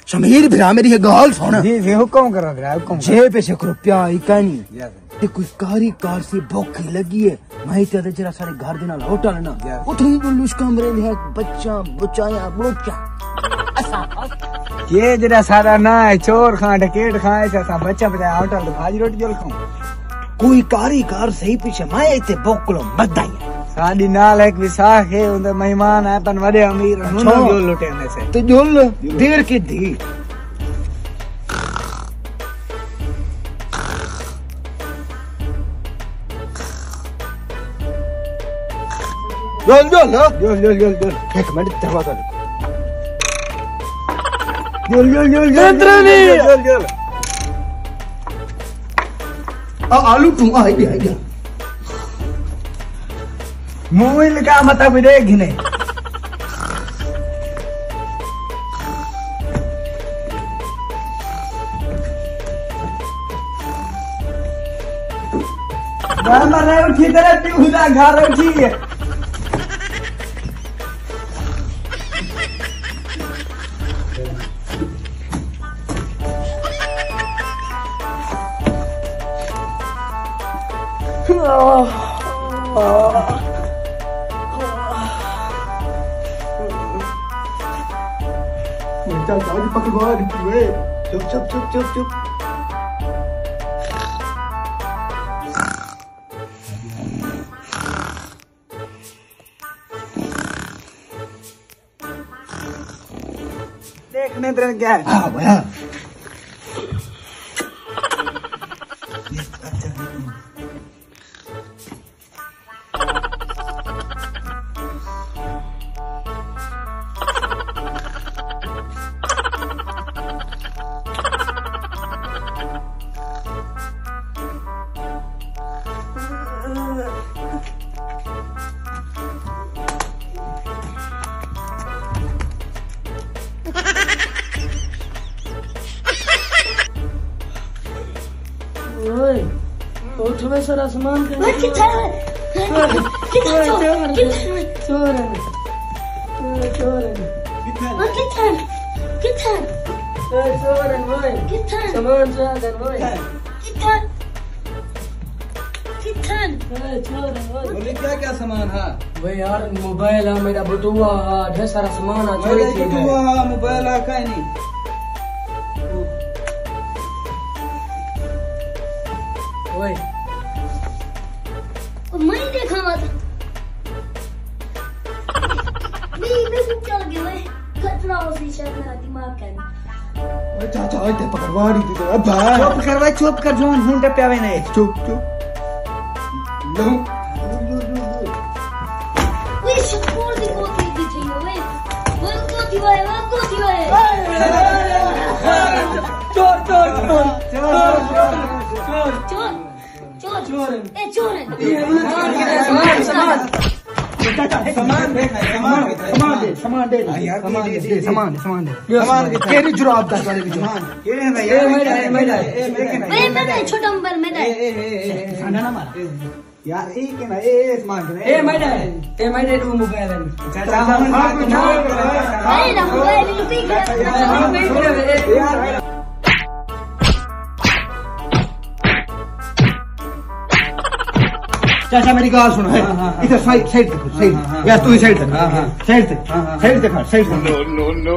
शमीर भिरा मेरी ये गाल सुन जी हुक्म करो भिरा हुक्म जे पे 1 रुपया ही कहनी ते कुछ कार से भूख लगी है मैं ते जरा सारे घर दे नाल होटल ना उठी जो लुश कमरे है बच्चा बुचाया बोचा ये जरा सारा ना है चोर खां डकेट खां ऐसा बच्चा बचा होटल तो भाजी रोटी जल खाऊं कोई कार सही पीछे मैं इते बोकलो बधाई साडी नाल एक विसाख है उनके मेहमान है पन बड़े अमीर उन्होंने जो लुटे में से तो जोल देर की दी जोल एक मिनट दरवाजा जोल आलू तू आ गया मुंह का मत भी देख ने मरे उठी तेरे तू घर उठी है चल पकड़वा चुप देखने तेरे क्या है हाँ भैया थोड़ा सारा सामान क्या सामान है भाई यार मोबाइल है मेरा बटुआ ढेर सारा सामान है चोरी थी मोबाइल है कहीं नहीं ओए मैं देखा मत मैं चल गया खतरा हो सी शायद मेरा दिमाग का चाचा इते पकड़वा रही थी तो अब चुप करवा चुप कर जोन फोन पे आवे नहीं चुप लो वे शकोर दी कोठी दी थी वो कोठी वाले चोर ए चोर सामान दे तेरी जुराब दा वाले मैं छोटा मोबाइल में खाना ना मार यार एक है ना ए सामान ए मैडम तू मोबाइल है अरे ना मोबाइल लुटी गया चाचा मेरी गाल सुनो है इधर साइड देखो साइड यार तू ही साइड देख साइड देख साइड नो